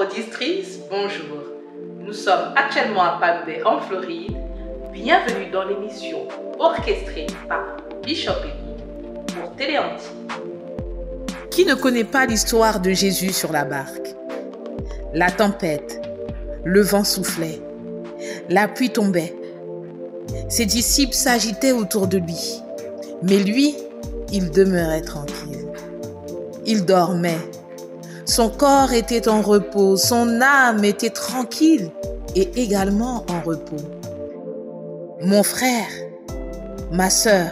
auditrices, bonjour. Nous sommes actuellement à Palm Bay en Floride. Bienvenue dans l'émission orchestrée par Bishop Eli pour Téléanti. Qui ne connaît pas l'histoire de Jésus sur la barque? La tempête, le vent soufflait, la pluie tombait. Ses disciples s'agitaient autour de lui. Mais lui, il demeurait tranquille. Il dormait. Son corps était en repos, son âme était tranquille et également en repos. Mon frère, ma sœur,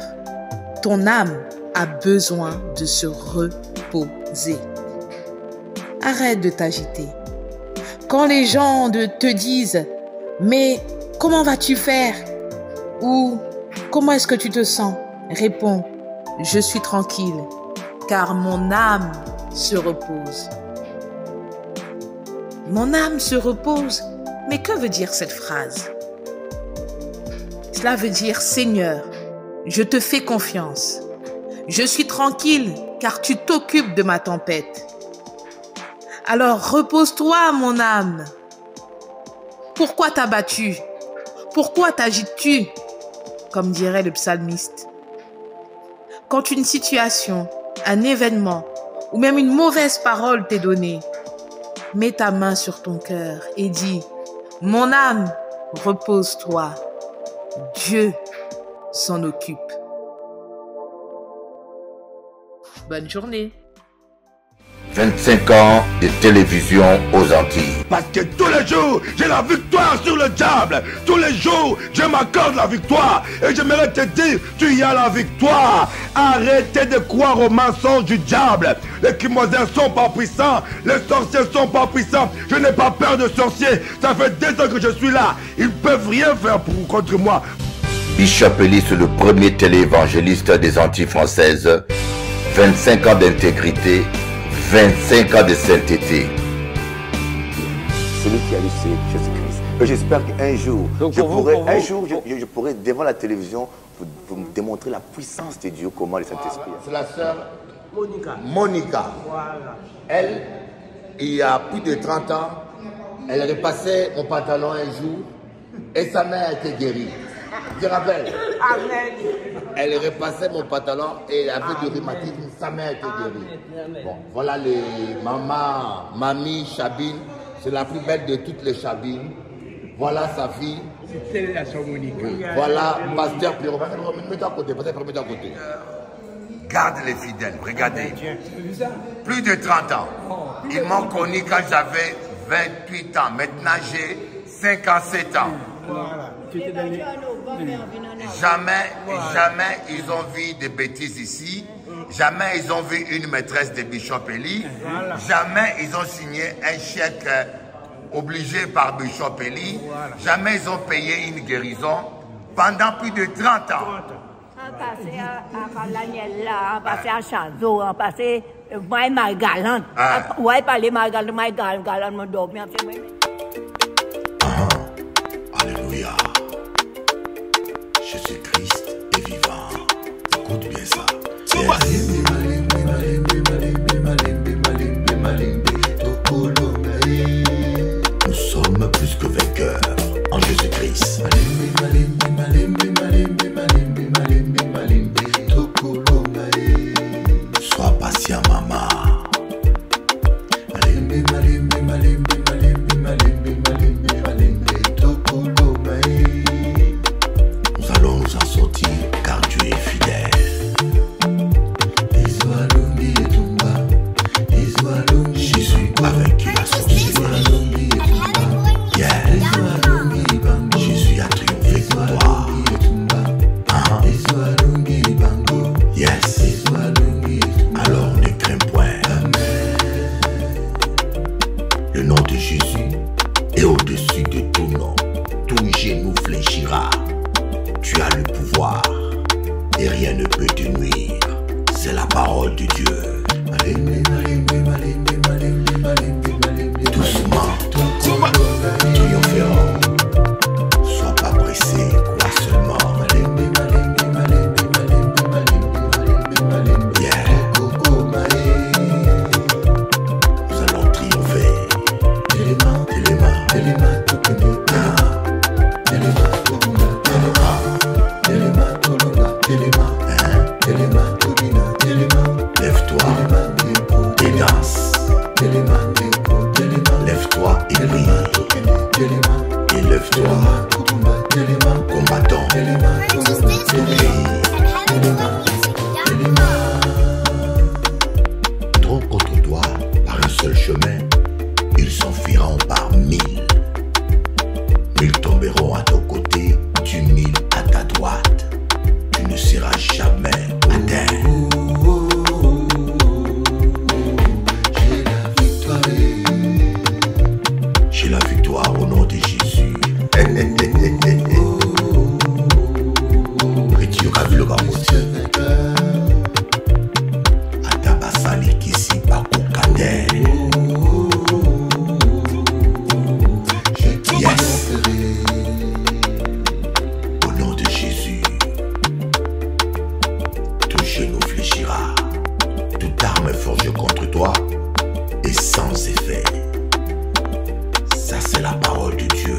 ton âme a besoin de se reposer. Arrête de t'agiter. Quand les gens te disent « Mais comment vas-tu faire ?» ou « Comment est-ce que tu te sens ?» réponds « Je suis tranquille, car mon âme se repose. » Mon âme se repose. Mais que veut dire cette phrase? Cela veut dire « Seigneur, je te fais confiance. Je suis tranquille car tu t'occupes de ma tempête. Alors repose-toi, mon âme. Pourquoi t'as-tu? Pourquoi t'agites-tu ?» comme dirait le psalmiste. Quand une situation, un événement ou même une mauvaise parole t'est donnée, mets ta main sur ton cœur et dis « Mon âme, repose-toi. Dieu s'en occupe. » Bonne journée. 25 ans de télévision aux Antilles. Parce que tous les jours, j'ai la victoire sur le diable. Tous les jours, je m'accorde la victoire. Et j'aimerais te dire, tu y as la victoire. Arrêtez de croire aux mensonges du diable. Les Kimoisins sont pas puissants. Les sorciers sont pas puissants. Je n'ai pas peur de sorciers. Ça fait 2 ans que je suis là. Ils ne peuvent rien faire contre moi. Bishop Eli, c'est le premier téléévangéliste des Antilles françaises. 25 ans d'intégrité. 25 ans de sainteté. Celui qui a lu, c'est Jésus-Christ. Et j'espère qu'un jour, je pourrai devant la télévision vous démontrer la puissance de Dieu, comment le Saint-Esprit. C'est la sœur Monica. Voilà. Elle, il y a plus de 30 ans, elle repassait mon pantalon un jour et sa mère a été guérie. Je rappelle. Amen. Elle repassait mon pantalon et elle avait du rhumatisme, sa mère a été guérie. Bon, voilà les mamie Chabine, c'est la plus belle de toutes les Chabines. Voilà sa fille. C'est la sœur Monica. Oui. Voilà, pasteur Pierrot. Mets-toi à côté, mets-toi à côté. Garde les fidèles, regardez. Plus de 30 ans. Ils m'ont connu quand j'avais 28 ans. Maintenant j'ai 57 ans. Voilà. Jamais ils ont vu des bêtises ici. Jamais ils ont vu une maîtresse de Bishop Eli. Jamais ils ont signé un chèque obligé par Bishop Eli. Jamais ils ont payé une guérison pendant plus de 30 ans. Passé à Laniela, passé à Chanzo, passé à Margalant. Ouais, parler Margalant, me dormir. Alléluia. Jésus-Christ est vivant. Écoute bien ça. Nous sommes plus que vainqueurs en Jésus-Christ. Sois patient, maman. Nous allons nous en sortir car Dieu est fidèle. Jésus a vaincu la sorcellerie. Yeah. Jésus a triomphé pour toi. Yes. Alors ne crains point. Le nom de Jésus est au-dessus de tout nom. Tout genou fléchira. Tu as le pouvoir et rien ne peut te nuire. C'est la parole de Dieu. Doucement, triompherons. Sois pas pressé, crois seulement. Yeah. Nous allons triompher. Lève-toi, combattant, trop contre toi par un seul chemin, ils s'enfuiront par 1000. 1000 tomberont à ton côté, 10 000 à ta droite. Tu ne seras jamais atteint. J'ai la victoire au nom de Jésus. Retire le gamote. Atabasali kisi bakukate. Yes. Au nom de Jésus, tout genou fléchira. Toute arme forgée contre toi est sans effet. Ça c'est la parole de Dieu.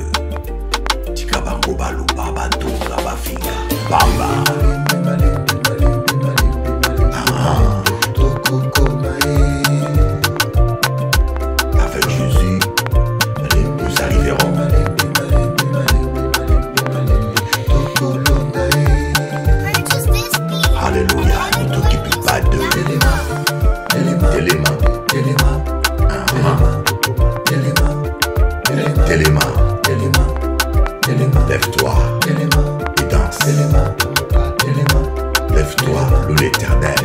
Tikabango balu baba toga bafinga baba. Avec Jésus, nous arriverons. Alléluia, ne t'occupe pas de lève-toi et danse. Lève-toi, loue l'Éternel.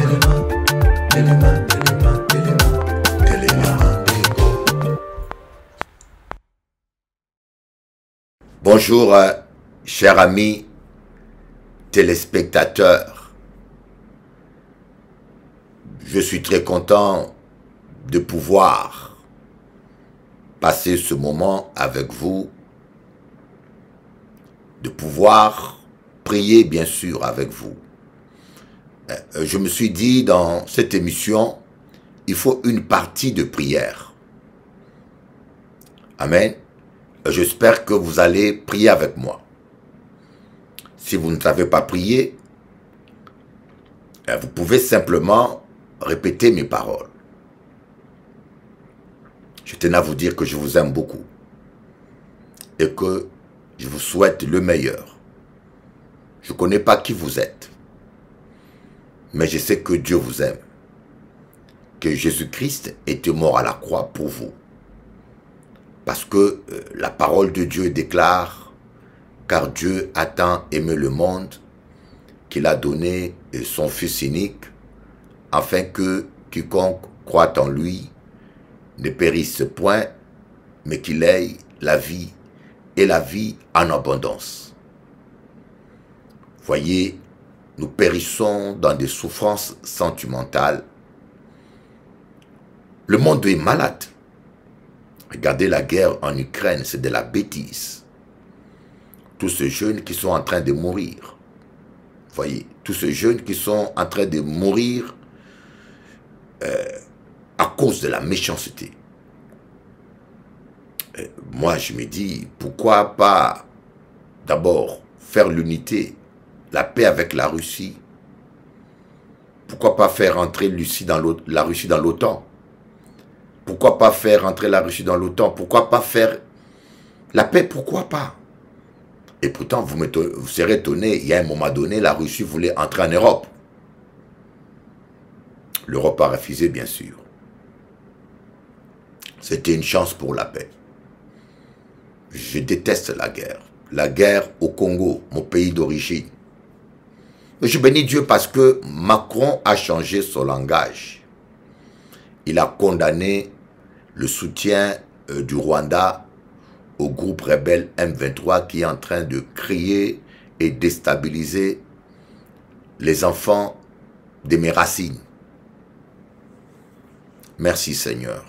Bonjour, chers amis téléspectateurs. Je suis très content de pouvoir passer ce moment avec vous, de pouvoir prier bien sûr avec vous. Je me suis dit dans cette émission, il faut une partie de prière. Amen. J'espère que vous allez prier avec moi. Si vous ne savez pas prier, vous pouvez simplement répéter mes paroles. Je tenais à vous dire que je vous aime beaucoup et que je vous souhaite le meilleur. Je ne connais pas qui vous êtes, mais je sais que Dieu vous aime, que Jésus-Christ était mort à la croix pour vous. Parce que la parole de Dieu déclare, car Dieu a tant aimé le monde qu'il a donné son Fils unique, afin que quiconque croit en lui ne périsse point, mais qu'il ait la vie et la vie en abondance. Voyez, nous périssons dans des souffrances sentimentales. Le monde est malade. Regardez la guerre en Ukraine, c'est de la bêtise. Tous ces jeunes qui sont en train de mourir. Voyez, tous ces jeunes qui sont en train de mourir à cause de la méchanceté. Moi, je me dis, pourquoi pas d'abord faire l'unité, la paix avec la Russie? Pourquoi pas faire entrer la Russie dans l'OTAN? Pourquoi pas faire entrer la Russie dans l'OTAN? Pourquoi pas faire la paix? Pourquoi pas? Et pourtant, vous serez étonné, il y a un moment donné, la Russie voulait entrer en Europe. L'Europe a refusé, bien sûr. C'était une chance pour la paix. Je déteste la guerre. La guerre au Congo, mon pays d'origine. Mais je bénis Dieu parce que Macron a changé son langage. Il a condamné le soutien du Rwanda au groupe rebelle M23 qui est en train de créer et déstabiliser les enfants de mes racines. Merci Seigneur.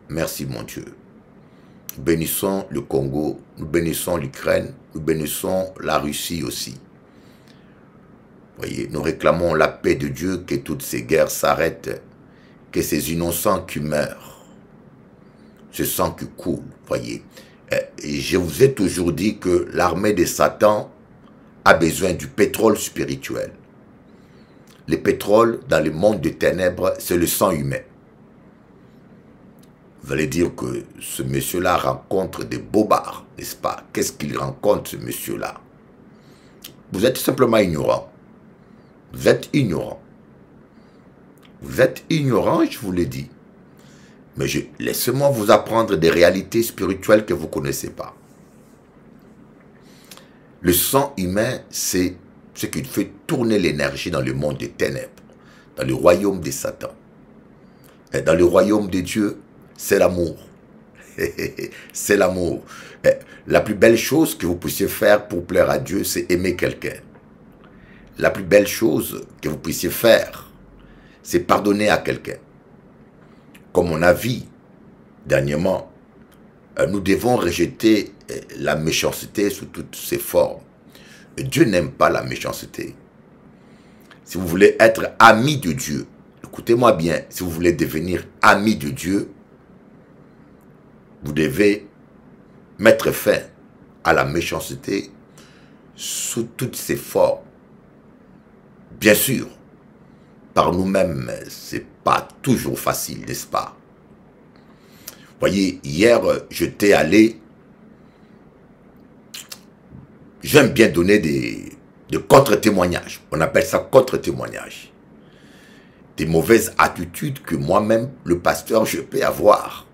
Merci mon Dieu. Nous bénissons le Congo, nous bénissons l'Ukraine, nous bénissons la Russie aussi. Voyez, nous réclamons la paix de Dieu, que toutes ces guerres s'arrêtent, que ces innocents qui meurent, ce sang qui coule, voyez. Et je vous ai toujours dit que l'armée de Satan a besoin du pétrole spirituel. Le pétrole dans le monde des ténèbres, c'est le sang humain. Vous allez dire que ce monsieur-là rencontre des bobards, n'est-ce pas? Qu'est-ce qu'il rencontre, ce monsieur-là? Vous êtes simplement ignorant. Vous êtes ignorant. Vous êtes ignorant, je vous l'ai dit. Mais laissez-moi vous apprendre des réalités spirituelles que vous ne connaissez pas. Le sang humain, c'est ce qui fait tourner l'énergie dans le monde des ténèbres, dans le royaume de Satan. Et dans le royaume de Dieu, c'est l'amour. C'est l'amour. La plus belle chose que vous puissiez faire pour plaire à Dieu, c'est aimer quelqu'un. La plus belle chose que vous puissiez faire, c'est pardonner à quelqu'un. Comme on a vu dernièrement, nous devons rejeter la méchanceté sous toutes ses formes. Dieu n'aime pas la méchanceté. Si vous voulez être ami de Dieu, écoutez-moi bien, si vous voulez devenir ami de Dieu, vous devez mettre fin à la méchanceté sous toutes ses formes. Bien sûr, par nous-mêmes, c'est pas toujours facile, n'est-ce pas? Voyez, hier, j'étais allé, j'aime bien donner des contre-témoignages. On appelle ça contre-témoignages. Des mauvaises attitudes que moi-même, le pasteur, je peux avoir.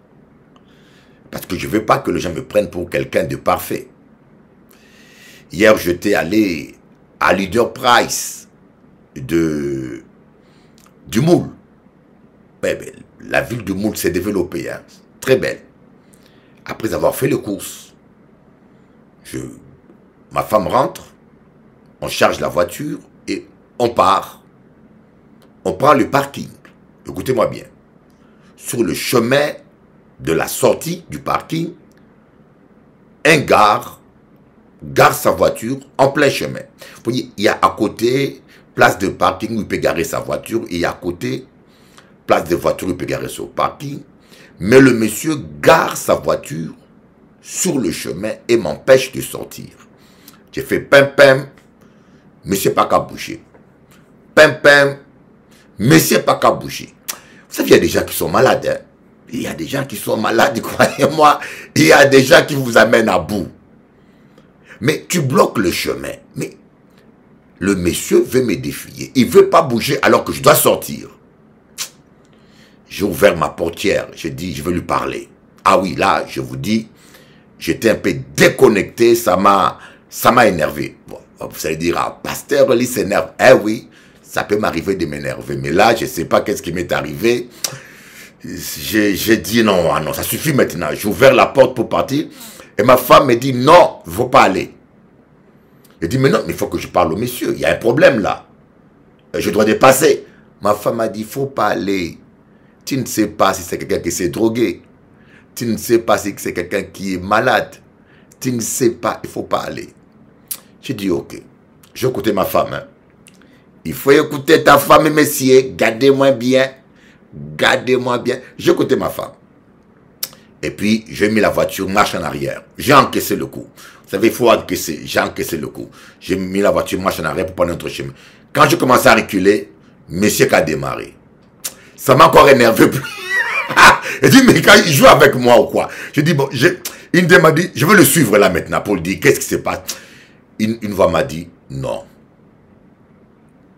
Parce que je ne veux pas que les gens me prennent pour quelqu'un de parfait. Hier, j'étais allé à Leader Price du Moule. La ville de Moule s'est développée, hein. Très belle. Après avoir fait les courses, ma femme rentre, on charge la voiture et on part. On prend le parking. Écoutez-moi bien. Sur le chemin de la sortie du parking, un gare sa voiture en plein chemin. Vous voyez, il y a à côté place de parking où il peut garer sa voiture et à côté place de voiture où il peut garer son parking. Mais le monsieur gare sa voiture sur le chemin et m'empêche de sortir. J'ai fait pim, monsieur pas qu'à bouger. Pim, monsieur pas qu'à bouger. Vous savez, il y a des gens qui sont malades. Hein? Il y a des gens qui sont malades, croyez-moi. Il y a des gens qui vous amènent à bout. Mais tu bloques le chemin. Mais le monsieur veut me défier. Il ne veut pas bouger alors que je dois sortir. J'ai ouvert ma portière. J'ai dit, je veux lui parler. Ah oui, là, je vous dis, j'étais un peu déconnecté. Ça m'a énervé. Bon, vous allez dire, ah, pasteur, il s'énerve. Eh oui, ça peut m'arriver de m'énerver. Mais là, je ne sais pas qu'est-ce qui m'est arrivé. J'ai dit non, ah non, ça suffit maintenant. J'ai ouvert la porte pour partir. Et ma femme me dit non, il ne faut pas aller. Je dis mais non, mais il faut que je parle au monsieur. Il y a un problème là. Je dois dépasser. Ma femme a dit il ne faut pas aller. Tu ne sais pas si c'est quelqu'un qui s'est drogué. Tu ne sais pas si c'est quelqu'un qui est malade. Tu ne sais pas, il ne faut pas aller. J'ai dit ok. J'ai écouté ma femme. Hein. Il faut écouter ta femme, messieurs. Gardez-moi bien. Gardez-moi bien. J'ai écouté ma femme. Et puis, j'ai mis la voiture, marche en arrière. J'ai encaissé le coup. Vous savez, il faut encaisser. J'ai encaissé le coup. J'ai mis la voiture, marche en arrière pour prendre un autre chemin. Quand je commence à reculer, monsieur qui a démarré. Ça m'a encore énervé. Il dit, mais quand il joue avec moi ou quoi? Je dis, bon, il m'a dit, je veux le suivre là maintenant pour lui dire, qu'est-ce qui se passe? Une voix m'a dit, non.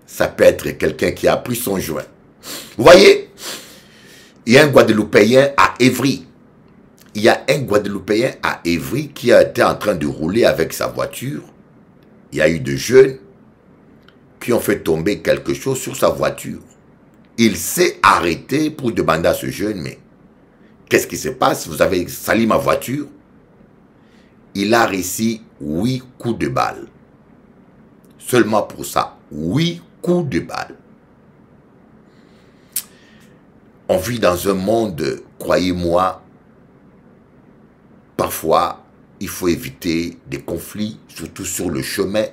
Ça peut être quelqu'un qui a pris son joint. Vous voyez, il y a un Guadeloupéen à Évry. Il y a un Guadeloupéen à Évry qui a été en train de rouler avec sa voiture. Il y a eu des jeunes qui ont fait tomber quelque chose sur sa voiture. Il s'est arrêté pour demander à ce jeune, mais qu'est-ce qui se passe? Vous avez sali ma voiture? Il a réussi 8 coups de balle. Seulement pour ça, 8 coups de balle. On vit dans un monde, croyez-moi, parfois, il faut éviter des conflits, surtout sur le chemin.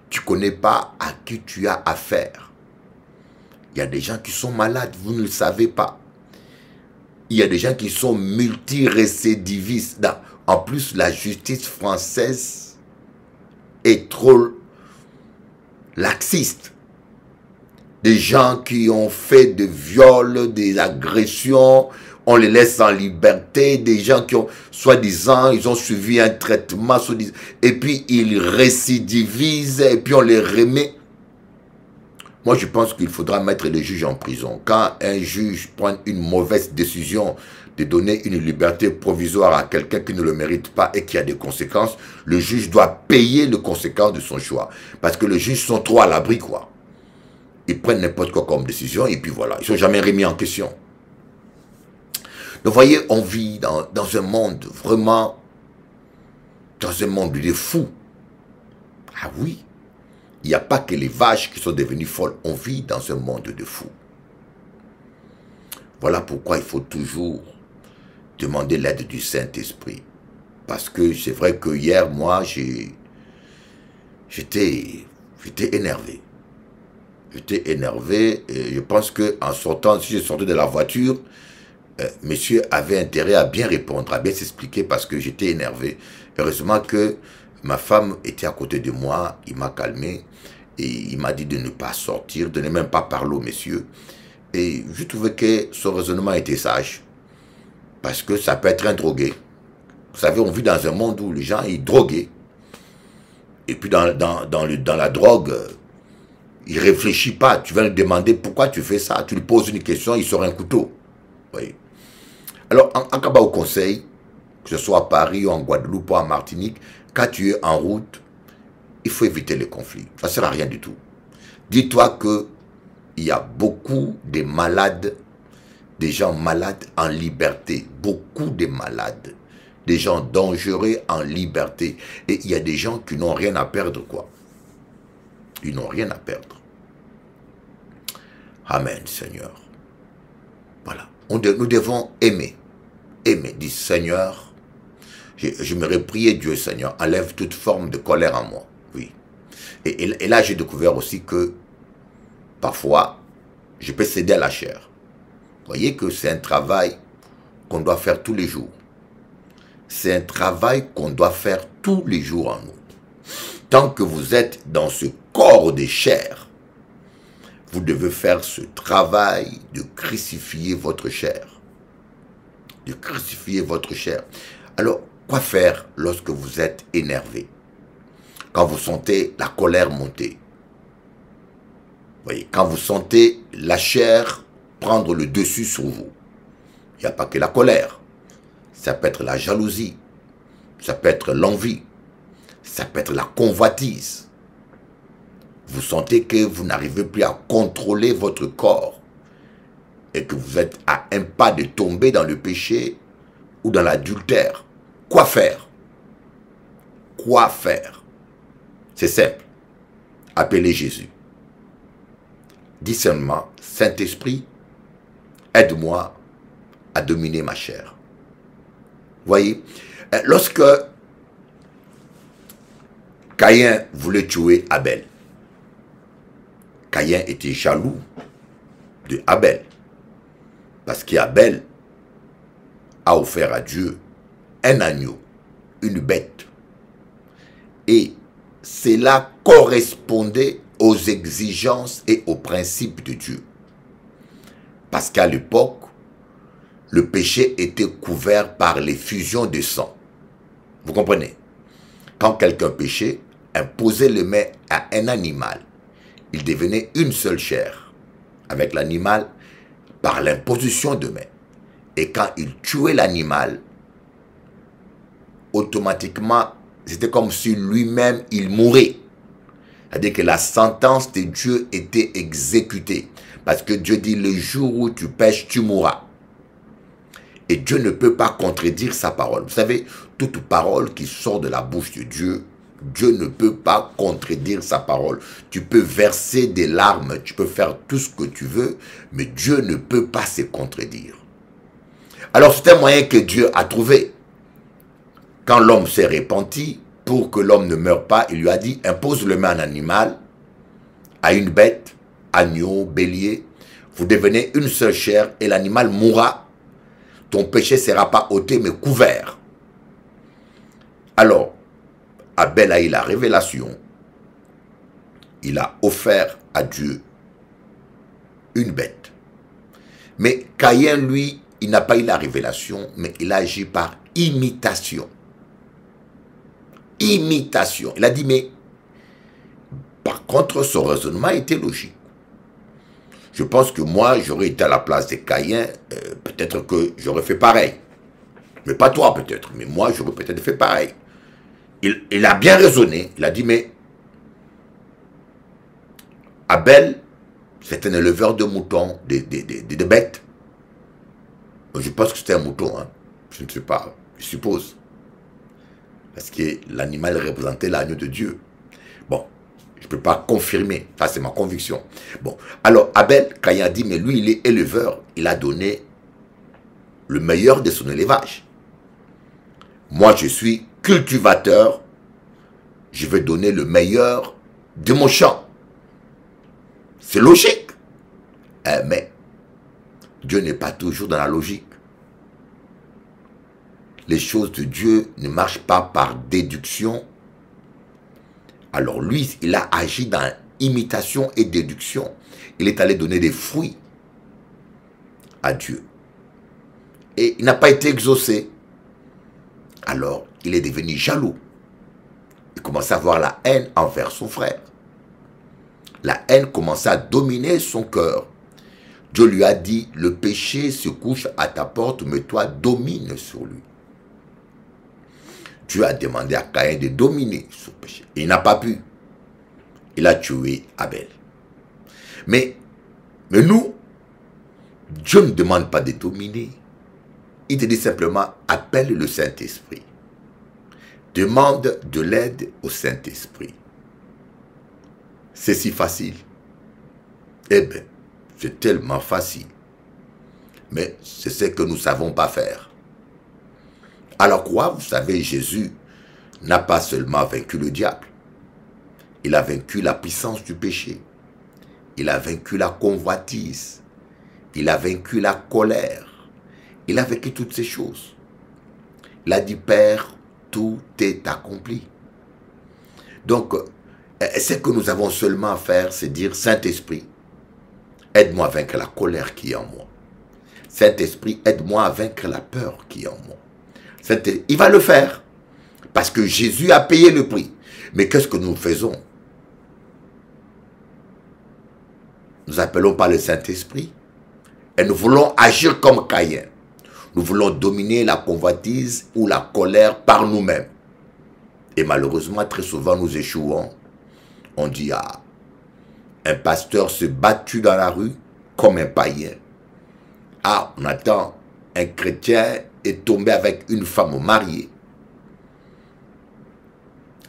Tu ne connais pas à qui tu as affaire. Il y a des gens qui sont malades, vous ne le savez pas. Il y a des gens qui sont multirécidivistes. En plus, la justice française est trop laxiste. Des gens qui ont fait des viols, des agressions, on les laisse en liberté, des gens qui ont, soi-disant, ils ont suivi un traitement, et puis ils récidivisent, et puis on les remet. Moi, je pense qu'il faudra mettre les juges en prison. Quand un juge prend une mauvaise décision de donner une liberté provisoire à quelqu'un qui ne le mérite pas et qui a des conséquences, le juge doit payer les conséquences de son choix. Parce que les juges sont trop à l'abri, quoi. Ils prennent n'importe quoi comme décision, et puis voilà, ils ne sont jamais remis en question. Vous voyez, on vit dans un monde vraiment, dans un monde de fous. Ah oui. Il n'y a pas que les vaches qui sont devenues folles. On vit dans un monde de fous. Voilà pourquoi il faut toujours demander l'aide du Saint-Esprit. Parce que c'est vrai que hier, moi, j'étais énervé. J'étais énervé et je pense qu'en sortant, si je sortais de la voiture, monsieur avait intérêt à bien répondre, à bien s'expliquer parce que j'étais énervé. Heureusement que ma femme était à côté de moi, il m'a calmé et il m'a dit de ne pas sortir, de ne même pas parler au monsieur. Et je trouvais que son raisonnement était sage. Parce que ça peut être un drogué. Vous savez, on vit dans un monde où les gens, ils droguent. Et puis dans la drogue, il ne réfléchit pas. Tu vas lui demander pourquoi tu fais ça. Tu lui poses une question, il sort un couteau. Oui. Alors, en cas au conseil, que ce soit à Paris ou en Guadeloupe ou en Martinique, quand tu es en route, il faut éviter les conflits. Ça ne sert à rien du tout. Dis-toi qu'il y a beaucoup de malades, des gens malades en liberté. Beaucoup de malades. Des gens dangereux en liberté. Et il y a des gens qui n'ont rien à perdre, quoi. Ils n'ont rien à perdre. Amen, Seigneur. Voilà. Nous devons aimer. Aimer. Dis, Seigneur, je me prier Dieu, Seigneur, enlève toute forme de colère en moi. Oui. Et là, j'ai découvert aussi que parfois, je peux céder à la chair. Vous voyez que c'est un travail qu'on doit faire tous les jours. C'est un travail qu'on doit faire tous les jours en nous. Tant que vous êtes dans ce corps de chair, vous devez faire ce travail de crucifier votre chair. De crucifier votre chair. Alors, quoi faire lorsque vous êtes énervé? Quand vous sentez la colère monter. Voyez, quand vous sentez la chair prendre le dessus sur vous. Il n'y a pas que la colère. Ça peut être la jalousie. Ça peut être l'envie. Ça peut être la convoitise. Vous sentez que vous n'arrivez plus à contrôler votre corps. Et que vous êtes à un pas de tomber dans le péché ou dans l'adultère. Quoi faire? Quoi faire? C'est simple. Appelez Jésus. Dis seulement, Saint-Esprit, aide-moi à dominer ma chair. Voyez, lorsque Caïn voulait tuer Abel, Caïn était jaloux de Abel. Parce qu'Abel a offert à Dieu un agneau, une bête. Et cela correspondait aux exigences et aux principes de Dieu. Parce qu'à l'époque, le péché était couvert par l'effusion de sang. Vous comprenez? Quand quelqu'un péchait, imposait les mains à un animal, il devenait une seule chair avec l'animal par l'imposition de mains. Et quand il tuait l'animal, automatiquement, c'était comme si lui-même, il mourait. C'est-à-dire que la sentence de Dieu était exécutée. Parce que Dieu dit, le jour où tu pèches, tu mourras. Et Dieu ne peut pas contredire sa parole. Vous savez, toute parole qui sort de la bouche de Dieu, Dieu ne peut pas contredire sa parole. Tu peux verser des larmes, tu peux faire tout ce que tu veux, mais Dieu ne peut pas se contredire. Alors c'est un moyen que Dieu a trouvé. Quand l'homme s'est repenti, pour que l'homme ne meure pas, il lui a dit, impose le main à un animal, à une bête, agneau, bélier, vous devenez une seule chair et l'animal mourra. Ton péché ne sera pas ôté mais couvert. Alors, Abel a eu la révélation. Il a offert à Dieu une bête. Mais Caïn, lui, il n'a pas eu la révélation, mais il a agi par imitation. Imitation. Il a dit, mais par contre, son raisonnement était logique. Je pense que moi, j'aurais été à la place des Caïens, peut-être que j'aurais fait pareil. Mais pas toi peut-être, mais moi, j'aurais peut-être fait pareil. Il a bien raisonné, il a dit, mais Abel, c'est un éleveur de moutons, de bêtes. Je pense que c'était un mouton, hein. Je ne sais pas, je suppose. Parce que l'animal représentait l'agneau de Dieu. Bon, je ne peux pas confirmer, ça c'est ma conviction. Bon, alors Abel, quand il a dit, mais lui il est éleveur, il a donné le meilleur de son élevage. Moi je suis cultivateur, je vais donner le meilleur de mon champ. C'est logique. Mais Dieu n'est pas toujours dans la logique. Les choses de Dieu ne marchent pas par déduction. Alors lui, il a agi dans imitation et déduction. Il est allé donner des fruits à Dieu. Et il n'a pas été exaucé. Alors, il est devenu jaloux. Il commençait à avoir la haine envers son frère. La haine commençait à dominer son cœur. Dieu lui a dit, le péché se couche à ta porte, mais toi domine sur lui. Dieu a demandé à Caïn de dominer sur le péché. Il n'a pas pu. Il a tué Abel. Mais nous, Dieu ne demande pas de dominer. Il te dit simplement, appelle le Saint-Esprit. Demande de l'aide au Saint-Esprit. C'est si facile. Eh bien, c'est tellement facile. Mais c'est ce que nous ne savons pas faire. Alors quoi? Vous savez, Jésus n'a pas seulement vaincu le diable. Il a vaincu la puissance du péché. Il a vaincu la convoitise. Il a vaincu la colère. Il a vaincu toutes ces choses. Il a dit, Père, tout est accompli. Donc, ce que nous avons seulement à faire, c'est dire, Saint-Esprit, aide-moi à vaincre la colère qui est en moi. Saint-Esprit, aide-moi à vaincre la peur qui est en moi. Il va le faire. Parce que Jésus a payé le prix. Mais qu'est-ce que nous faisons? Nous appelons par le Saint-Esprit. Et nous voulons agir comme Caïn. Nous voulons dominer la convoitise ou la colère par nous-mêmes. Et malheureusement, très souvent, nous échouons. On dit, ah, un pasteur se battu dans la rue comme un païen. Ah, on attend un chrétien est tombé avec une femme mariée.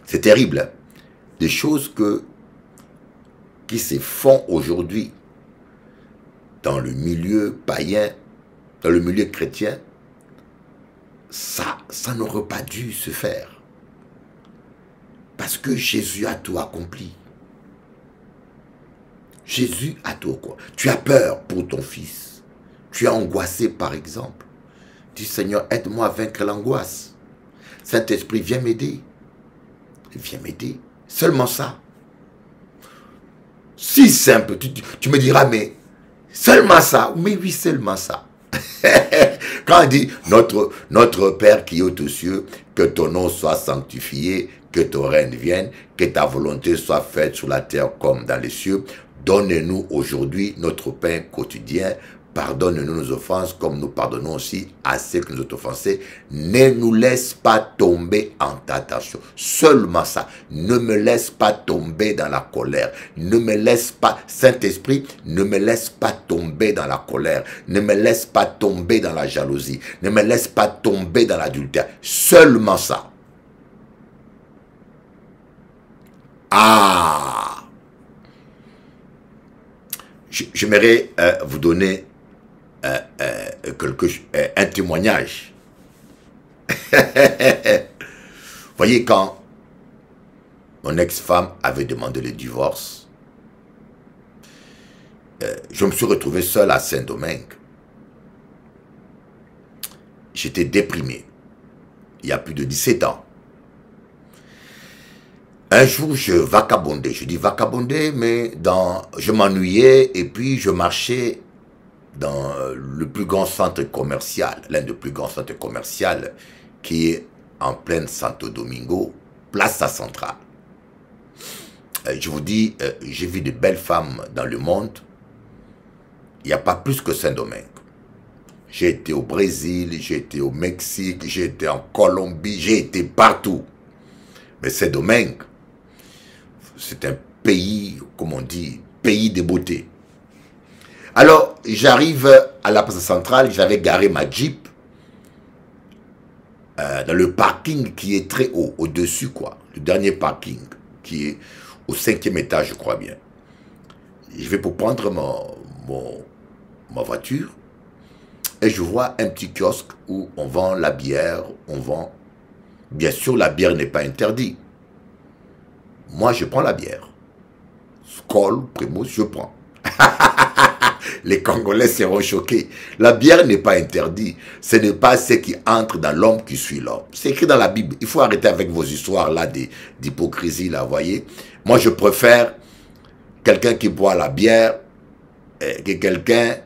C'est terrible. Hein? Des choses qui se font aujourd'hui dans le milieu païen, dans le milieu chrétien, ça n'aurait pas dû se faire. Parce que Jésus a tout accompli. Jésus a tout accompli. Tu as peur pour ton fils. Tu es angoissé par exemple. Dis Seigneur, aide-moi à vaincre l'angoisse. Saint-Esprit, viens m'aider. Viens m'aider. Seulement ça. Si simple. Tu me diras, mais seulement ça. Mais oui, seulement ça. Quand on dit notre Père qui est aux cieux, que ton nom soit sanctifié, que ton règne vienne, que ta volonté soit faite sur la terre comme dans les cieux, donne-nous aujourd'hui notre pain quotidien. Pardonne-nous nos offenses comme nous pardonnons aussi à ceux qui nous ont offensés. Ne nous laisse pas tomber en tentation. Seulement ça. Ne me laisse pas tomber dans la colère. Ne me laisse pas, Saint-Esprit, ne me laisse pas tomber dans la colère. Ne me laisse pas tomber dans la jalousie. Ne me laisse pas tomber dans l'adultère. Seulement ça. Ah! J'aimerais vous donner un témoignage. Voyez, quand mon ex-femme avait demandé le divorce, je me suis retrouvé seul à Saint-Domingue. J'étais déprimé. Il y a plus de 17 ans. Un jour, je vagabondais. Je dis vagabondais, mais je m'ennuyais et puis je marchais dans le plus grand centre commercial, l'un des plus grands centres commerciaux qui est en pleine Santo Domingo, Plaza Centrale. Je vous dis, j'ai vu de belles femmes dans le monde. Il n'y a pas plus que Saint-Domingue. J'ai été au Brésil, j'ai été au Mexique, j'ai été en Colombie, j'ai été partout. Mais Saint-Domingue, c'est un pays, comme on dit, pays de beauté. Alors, j'arrive à la place centrale, j'avais garé ma Jeep dans le parking qui est très haut, au-dessus, quoi. Le dernier parking, qui est au 5e étage, je crois bien. Je vais pour prendre ma voiture et je vois un petit kiosque où on vend la bière, on vend... Bien sûr, la bière n'est pas interdite. Moi, je prends la bière. Skol, Primus, je prends. Les Congolais seront choqués. La bière n'est pas interdite. Ce n'est pas ce qui entre dans l'homme qui suit l'homme. C'est écrit dans la Bible. Il faut arrêter avec vos histoires là d'hypocrisie, là, voyez. Moi, je préfère quelqu'un qui boit la bière que quelqu'un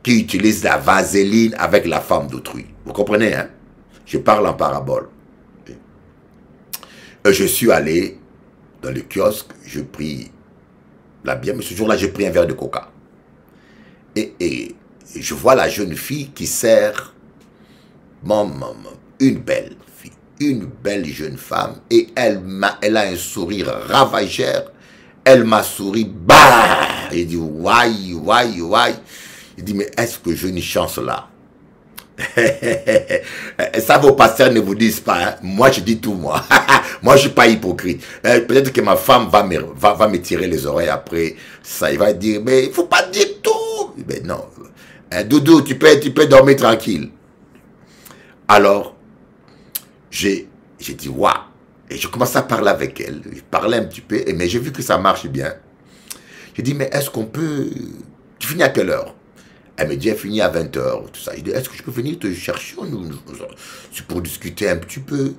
qui utilise la vaseline avec la femme d'autrui. Vous comprenez, hein? Je parle en parabole. Je suis allé dans le kiosque, je pris la bière, mais ce jour-là, j'ai pris un verre de coca. Et je vois la jeune fille qui sert une belle fille, une belle jeune femme, et elle a un sourire ravageur. Elle m'a souri, bah! Il dit, why. Il dit, mais est-ce que j'ai une chance là? Ça, vos pasteurs ne vous disent pas, hein? Moi, je dis tout, moi. Moi, je ne suis pas hypocrite. Peut-être que ma femme va me tirer les oreilles après. Ça, il va dire, mais il ne faut pas dire tout. Mais non. Doudou, tu peux dormir tranquille. Alors, j'ai dit, waouh. Et je commençais à parler avec elle. Je parlais un petit peu, mais j'ai vu que ça marche bien. J'ai dit, mais est-ce qu'on peut... Tu finis à quelle heure? Elle me dit, elle finit à 20h, tout ça. Je dis, est-ce que je peux venir te chercher? C'est pour discuter un petit peu.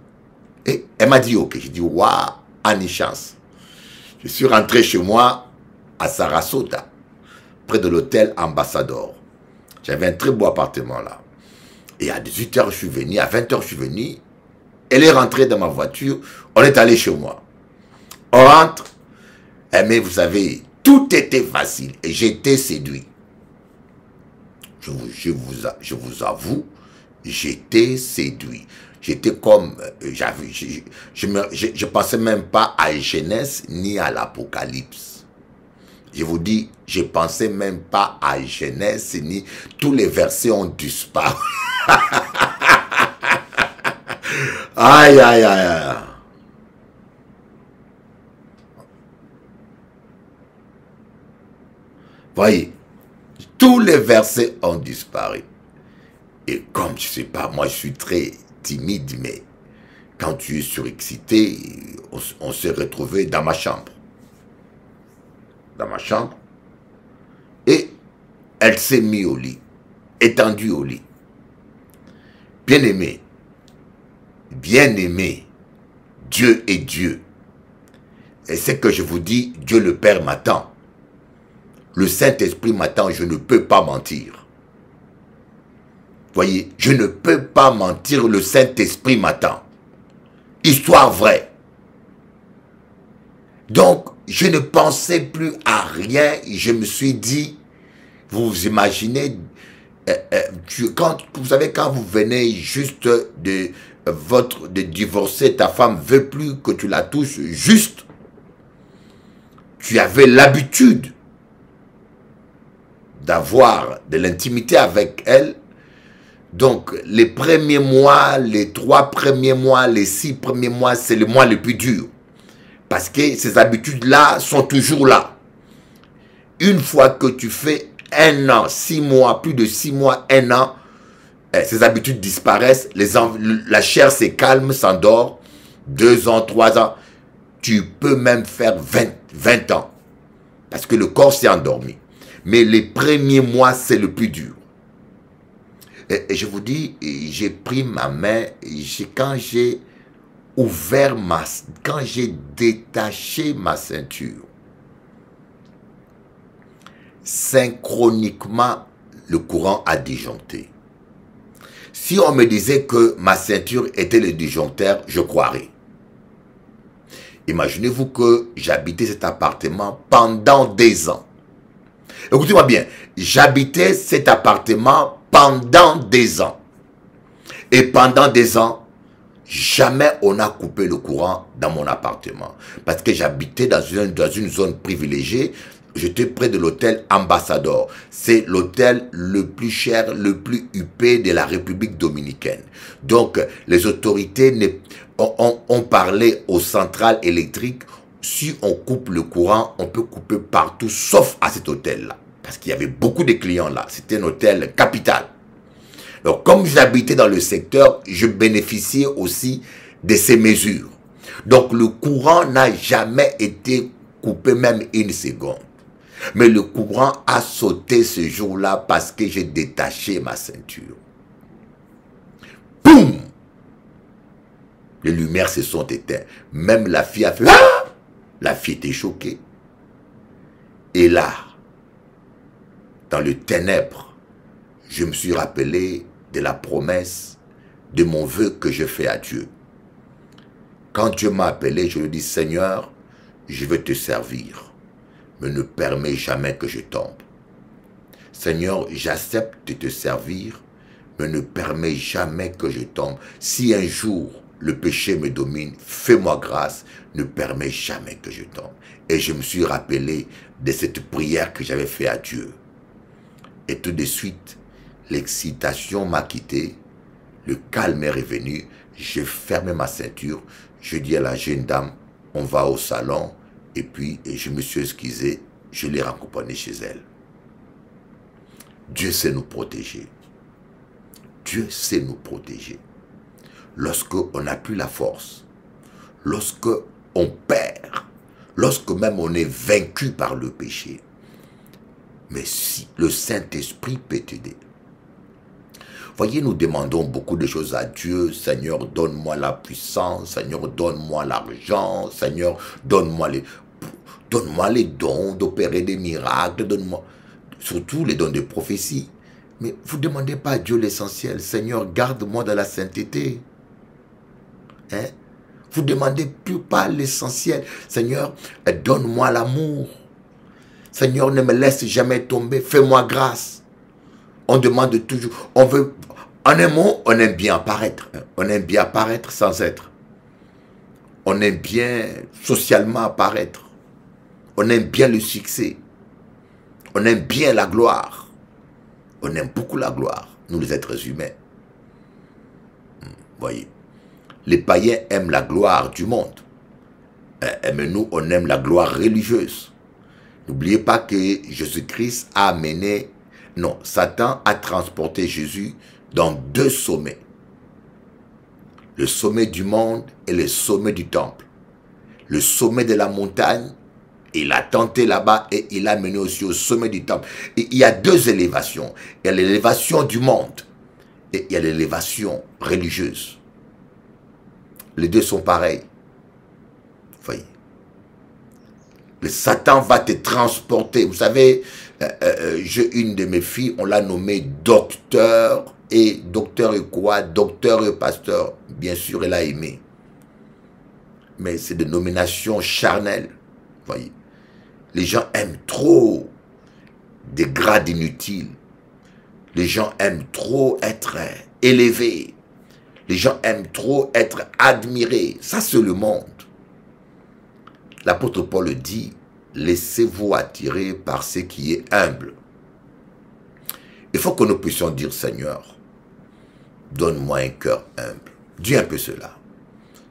Et elle m'a dit, ok. J'ai dit, waouh, Annie chance. Je suis rentré chez moi à Sarasota, près de l'hôtel Ambassador. J'avais un très beau appartement là. Et à 18h, je suis venu. À 20h, je suis venu. Elle est rentrée dans ma voiture. On est allé chez moi. On rentre. Mais vous savez, tout était facile. Et j'étais séduit. Je vous avoue, j'étais séduit. J'étais comme... Je pensais même pas à Genèse ni à l'Apocalypse. Je vous dis, je pensais même pas à Genèse ni... Tous les versets ont disparu. Aïe, aïe, aïe. Voyez, tous les versets ont disparu. Et comme je ne sais pas, moi je suis très timide, mais quand tu es surexcité, on s'est retrouvé dans ma chambre. Dans ma chambre. Et elle s'est mise au lit, étendue au lit. Bien-aimé, Dieu est Dieu. Et c'est que je vous dis, Dieu le Père m'attend. Le Saint-Esprit m'attend, je ne peux pas mentir. Voyez, je ne peux pas mentir, le Saint-Esprit m'attend. Histoire vraie. Donc, je ne pensais plus à rien. Je me suis dit, vous imaginez, vous savez, quand vous venez juste de divorcer, ta femme veut plus que tu la touches, juste. Tu avais l'habitude d'avoir de l'intimité avec elle. Donc, les premiers mois, les 3 premiers mois, les 6 premiers mois, c'est le mois le plus dur. Parce que ces habitudes-là sont toujours là. Une fois que tu fais 1 an, 6 mois, plus de 6 mois, 1 an, ces habitudes disparaissent, la chair se calme, s'endort, 2 ans, 3 ans. Tu peux même faire 20 ans. Parce que le corps s'est endormi. Mais les premiers mois, c'est le plus dur. Et je vous dis, j'ai pris ma main, quand j'ai ouvert quand j'ai détaché ma ceinture, synchroniquement, le courant a disjoncté. Si on me disait que ma ceinture était le disjoncteur, je croirais. Imaginez-vous que j'habitais cet appartement pendant des ans. Écoutez-moi bien, j'habitais cet appartement pendant des ans. Et pendant des ans, jamais on n'a coupé le courant dans mon appartement. Parce que j'habitais dans une zone privilégiée. J'étais près de l'hôtel Ambassador. C'est l'hôtel le plus cher, le plus huppé de la République dominicaine. Donc, les autorités ont parlé aux centrales électriques. Si on coupe le courant, on peut couper partout, sauf à cet hôtel-là. Parce qu'il y avait beaucoup de clients là. C'était un hôtel capital. Donc, comme j'habitais dans le secteur, je bénéficiais aussi de ces mesures. Donc, le courant n'a jamais été coupé, même une seconde. Mais le courant a sauté ce jour-là parce que j'ai détaché ma ceinture. Boum! Les lumières se sont éteintes. Même la fille a fait... Ah! La fille était choquée. Et là, dans le ténèbre, je me suis rappelé de la promesse de mon vœu que je fais à Dieu. Quand Dieu m'a appelé, je lui ai dit, Seigneur, je veux te servir, mais ne permets jamais que je tombe. Seigneur, j'accepte de te servir, mais ne permets jamais que je tombe. Si un jour le péché me domine, fais-moi grâce, ne permets jamais que je tombe. Et je me suis rappelé de cette prière que j'avais faite à Dieu. Et tout de suite, l'excitation m'a quitté, le calme est revenu, j'ai fermé ma ceinture, je dis à la jeune dame, on va au salon, et puis je me suis excusé, je l'ai raccompagnée chez elle. Dieu sait nous protéger. Dieu sait nous protéger. Lorsque on n'a plus la force, lorsque on perd, lorsque même on est vaincu par le péché. Mais si le Saint-Esprit peut t'aider. Voyez, nous demandons beaucoup de choses à Dieu. Seigneur, donne-moi la puissance. Seigneur, donne-moi l'argent. Seigneur, donne-moi les dons d'opérer des miracles. Donne-moi surtout les dons de prophétie. Mais vous ne demandez pas à Dieu l'essentiel. Seigneur, garde-moi dans la sainteté. Hein? Vous ne demandez plus pas l'essentiel. Seigneur, donne-moi l'amour. Seigneur, ne me laisse jamais tomber. Fais-moi grâce. On demande toujours. On veut. En un mot, on aime bien apparaître. On aime bien apparaître sans être. On aime bien socialement apparaître. On aime bien le succès. On aime bien la gloire. On aime beaucoup la gloire, nous les êtres humains. Voyez. Les païens aiment la gloire du monde. Mais nous, on aime la gloire religieuse. N'oubliez pas que Jésus-Christ a amené... Non, Satan a transporté Jésus dans deux sommets. Le sommet du monde et le sommet du temple. Le sommet de la montagne, il a tenté là-bas et il a mené aussi au sommet du temple. Et il y a deux élévations. Il y a l'élévation du monde et il y a l'élévation religieuse. Les deux sont pareils. Voyez. Le Satan va te transporter. Vous savez, j'ai une de mes filles, on l'a nommée docteur. Et docteur et quoi? Docteur et pasteur. Bien sûr, elle a aimé. Mais c'est des nominations charnelles. Voyez. Les gens aiment trop des grades inutiles. Les gens aiment trop être élevés. Les gens aiment trop être admirés. Ça, c'est le monde. L'apôtre Paul dit, laissez-vous attirer par ce qui est humble. Il faut que nous puissions dire, Seigneur, donne-moi un cœur humble. Dis un peu cela.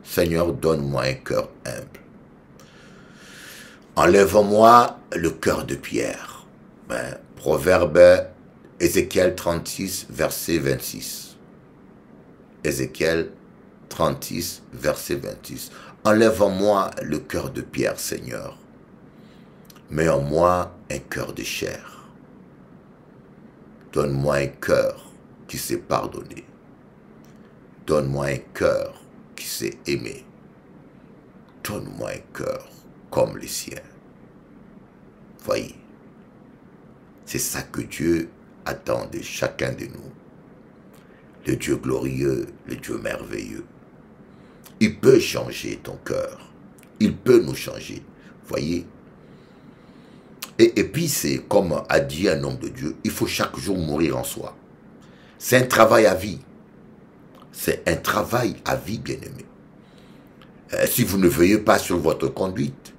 Seigneur, donne-moi un cœur humble. Enlève-moi le cœur de pierre. Proverbe Ézéchiel 36, verset 26. Ézéchiel 36, verset 26. Enlève-moi le cœur de pierre, Seigneur. Mets en moi un cœur de chair. Donne-moi un cœur qui sait pardonner. Donne-moi un cœur qui sait aimer. Donne-moi un cœur comme le sien. Voyez, c'est ça que Dieu attend de chacun de nous. Le Dieu glorieux, le Dieu merveilleux. Il peut changer ton cœur. Il peut nous changer. Voyez. Et puis c'est comme a dit un homme de Dieu, il faut chaque jour mourir en soi. C'est un travail à vie. C'est un travail à vie, bien-aimé. Si vous ne veillez pas sur votre conduite,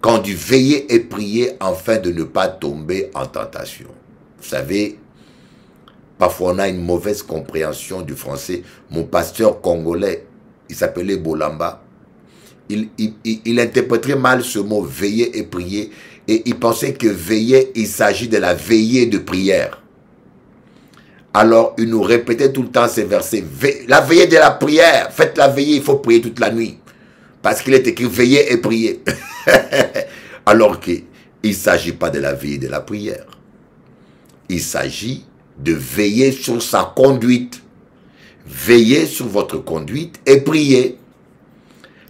quand on dit veiller et prier afin de ne pas tomber en tentation. Vous savez, parfois on a une mauvaise compréhension du français. Mon pasteur congolais, il s'appelait Bolamba. Il interpréterait mal ce mot veiller et prier. Et il pensait que veiller, il s'agit de la veillée de prière. Alors, il nous répétait tout le temps ces versets. La veillée de la prière. Faites la veillée, il faut prier toute la nuit. Parce qu'il est écrit veiller et prier. Alors qu'il ne s'agit pas de la veillée de la prière. Il s'agit de veiller sur sa conduite. Veillez sur votre conduite et priez.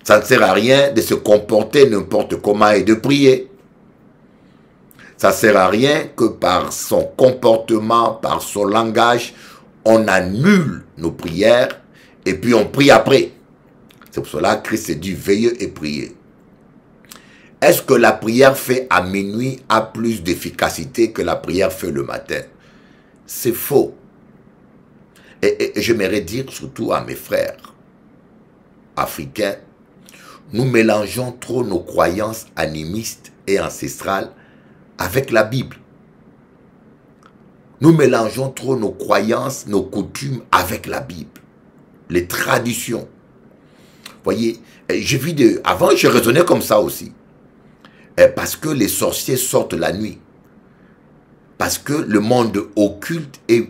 Ça ne sert à rien de se comporter n'importe comment et de prier. Ça ne sert à rien que par son comportement, par son langage, on annule nos prières et puis on prie après. C'est pour cela que Christ dit veillez et priez. Est-ce que la prière fait à minuit a plus d'efficacité que la prière fait le matin? C'est faux. Et j'aimerais dire surtout à mes frères africains, nous mélangeons trop nos croyances animistes et ancestrales avec la Bible. Nous mélangeons trop nos croyances, nos coutumes avec la Bible. Les traditions. Voyez, avant je raisonnais comme ça aussi. Parce que les sorciers sortent la nuit. Parce que le monde occulte est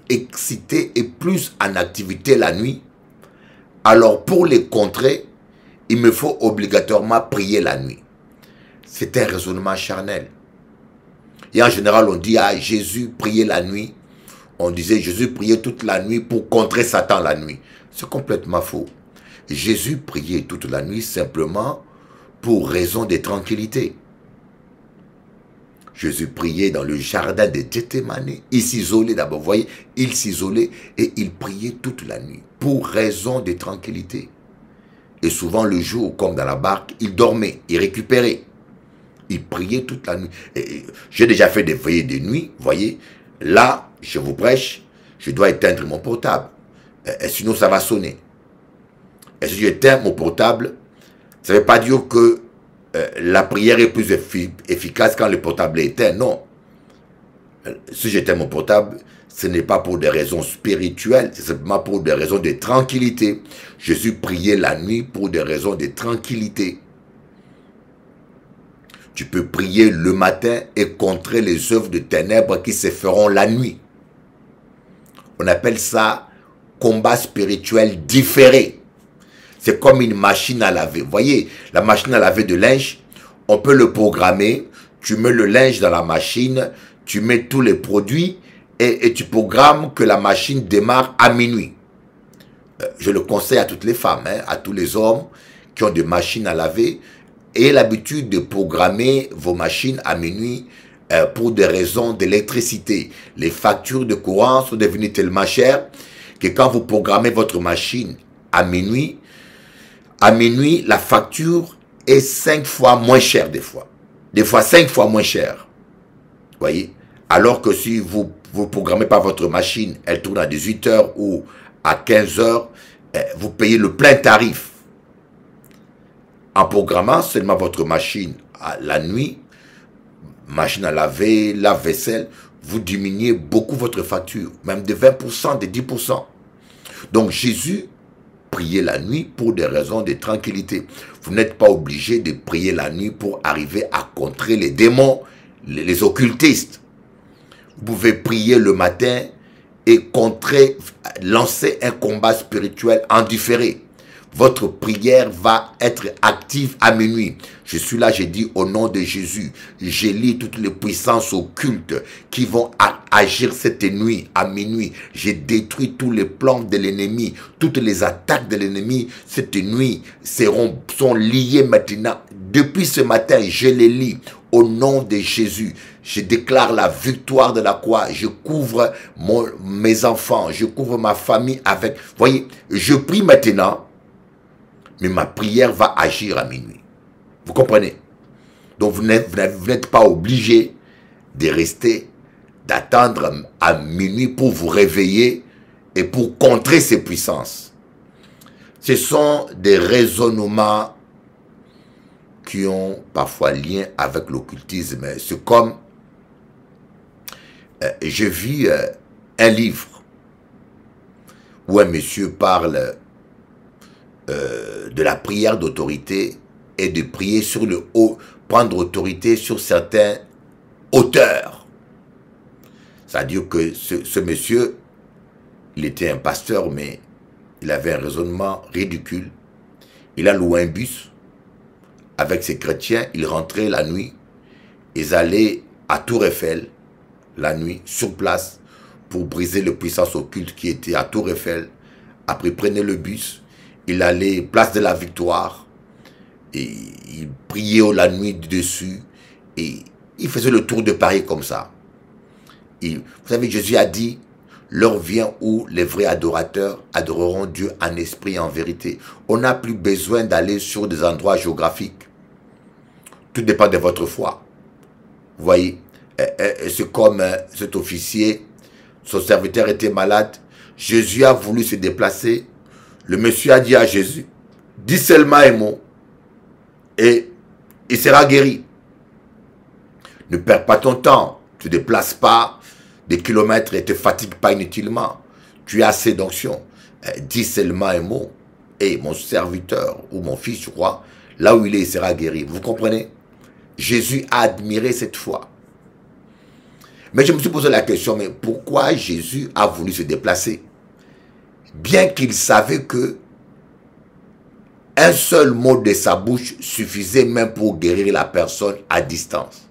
excité et plus en activité la nuit. Alors pour les contrer, il me faut obligatoirement prier la nuit. C'est un raisonnement charnel. Et en général, on dit, ah, Jésus priait la nuit. On disait, Jésus priait toute la nuit pour contrer Satan la nuit. C'est complètement faux. Jésus priait toute la nuit simplement pour raison de tranquillité. Jésus priait dans le jardin de Gethsémane. Il s'isolait d'abord, vous voyez, il s'isolait et il priait toute la nuit pour raison de tranquillité. Et souvent le jour, comme dans la barque, il dormait, il récupérait. Il priait toute la nuit. J'ai déjà fait des veillées de nuit, vous voyez. Là, je vous prêche, je dois éteindre mon portable. Sinon, ça va sonner. Et si j'éteins mon portable, ça ne veut pas dire que la prière est plus efficace quand le portable est éteint. Non. Si j'éteins mon portable, ce n'est pas pour des raisons spirituelles, c'est simplement pour des raisons de tranquillité. Jésus priait la nuit pour des raisons de tranquillité. Tu peux prier le matin et contrer les œuvres de ténèbres qui se feront la nuit. On appelle ça combat spirituel différé. C'est comme une machine à laver. Vous voyez, la machine à laver de linge, on peut le programmer. Tu mets le linge dans la machine, tu mets tous les produits et tu programmes que la machine démarre à minuit. Je le conseille à toutes les femmes, à tous les hommes qui ont des machines à laver. Ayez l'habitude de programmer vos machines à minuit pour des raisons d'électricité. Les factures de courant sont devenues tellement chères que quand vous programmez votre machine à minuit, la facture est 5 fois moins chère des fois. Des fois 5 fois moins chère. Vous voyez? Alors que si vous ne programmez pas votre machine, elle tourne à 18 h ou à 15 h, vous payez le plein tarif. En programmant seulement votre machine à la nuit, machine à laver, lave-vaisselle, vous diminuez beaucoup votre facture, même de 20%, de 10%. Donc Jésus priait la nuit pour des raisons de tranquillité. Vous n'êtes pas obligé de prier la nuit pour arriver à contrer les démons, les occultistes. Vous pouvez prier le matin et lancer un combat spirituel en différé. Votre prière va être active à minuit. Je suis là, j'ai dit au nom de Jésus, j'élis toutes les puissances occultes qui vont agir cette nuit, à minuit. J'ai détruit tous les plans de l'ennemi, toutes les attaques de l'ennemi cette nuit sont liées maintenant. Depuis ce matin, je les lis au nom de Jésus, je déclare la victoire de la croix. Je couvre mes enfants, je couvre ma famille avec... Voyez, je prie maintenant, mais ma prière va agir à minuit. Vous comprenez? Donc vous n'êtes pas obligé de rester, d'attendre à minuit pour vous réveiller et pour contrer ces puissances. Ce sont des raisonnements qui ont parfois lien avec l'occultisme. C'est comme, j'ai vu un livre où un monsieur parle de la prière d'autorité et de prier sur le haut, prendre autorité sur certains auteurs. C'est-à-dire que ce monsieur, il était un pasteur, mais il avait un raisonnement ridicule. Il a loué un bus avec ses chrétiens, ils rentraient la nuit, ils allaient à Tour Eiffel, la nuit, sur place, pour briser les puissances occultes qui étaient à Tour Eiffel. Après, ils prenaient le bus, il allait place de la Victoire, et il priait la nuit dessus, et il faisait le tour de Paris comme ça. Et, vous savez, Jésus a dit, l'heure vient où les vrais adorateurs adoreront Dieu en esprit et en vérité. On n'a plus besoin d'aller sur des endroits géographiques. Tout dépend de votre foi. Vous voyez, c'est comme cet officier, son serviteur était malade. Jésus a voulu se déplacer. Le monsieur a dit à Jésus, dis seulement un mot et il sera guéri. Ne perds pas ton temps. Tu ne déplaces pas des kilomètres et ne te fatigue pas inutilement. Tu as assez d'onction. Dis seulement un mot et mon serviteur ou mon fils, je crois, là où il est, il sera guéri. Vous comprenez? Jésus a admiré cette foi. Mais je me suis posé la question, mais pourquoi Jésus a voulu se déplacer? Bien qu'il savait que un seul mot de sa bouche suffisait même pour guérir la personne à distance.